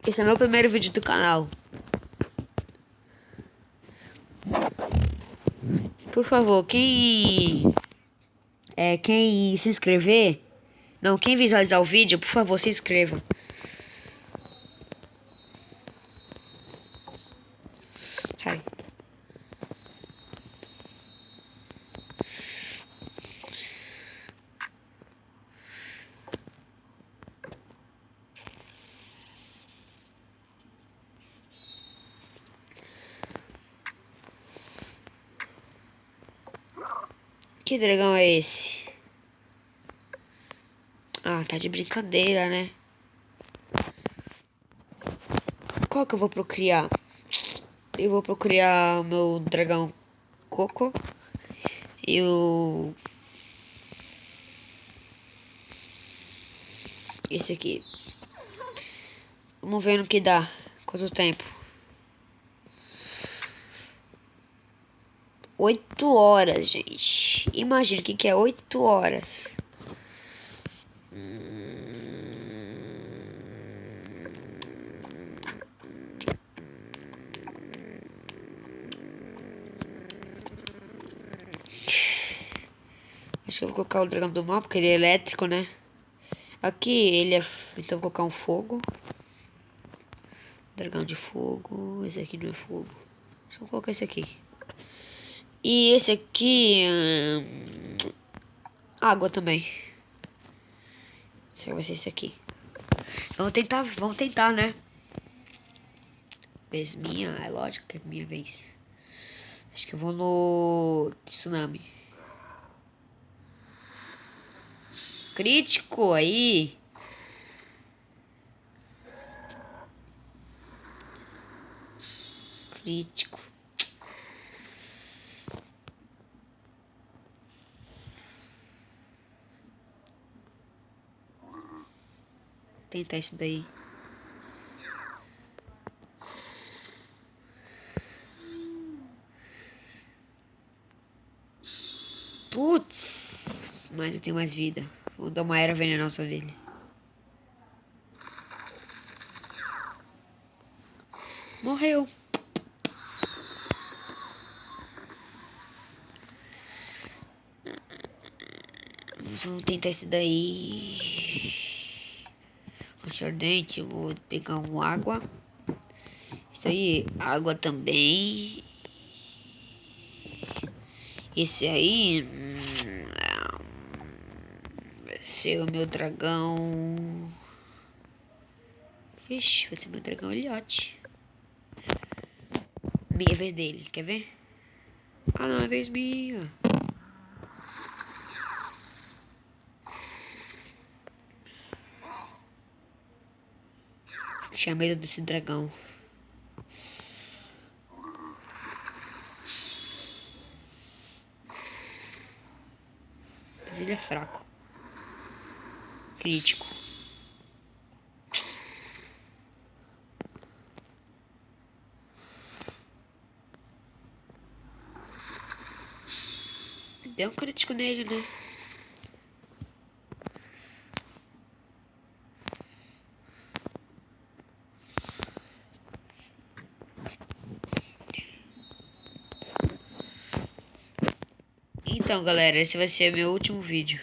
Esse é meu primeiro vídeo do canal. Por favor, quem se inscrever, não, quem visualizar o vídeo, por favor, se inscreva. Sai. Que dragão é esse? Ah, tá de brincadeira, né? Qual que eu vou procriar? Eu vou procriar o meu dragão Coco. E o... Esse aqui. Vamos ver no que dá. Quanto tempo? 8 horas, gente. Imagina o que é 8 horas. Acho que eu vou colocar o dragão do mal, porque ele é elétrico, né? Aqui ele é... Então vou colocar um fogo. Dragão de fogo. Esse aqui não é fogo. Só vou colocar esse aqui. E esse aqui... água também. Será que vai ser esse aqui? Vamos tentar, né? Vez minha, é lógico que é minha vez. Acho que eu vou no tsunami. Crítico aí. Crítico. Tentar isso daí. Putz. Mas eu tenho mais vida. Vou dar uma era venenosa nele. Morreu. Vamos tentar esse daí. Rocha ardente. Eu vou pegar uma água. Isso aí, água também. Esse aí... vai ser o meu dragão... Vixe, vai ser meu dragão ilhote. Minha vez dele, quer ver? Ah, não, é vez minha. Tinha medo desse dragão. Mas ele é fraco. Crítico. Deu um crítico nele, né? Então, galera, esse vai ser meu último vídeo.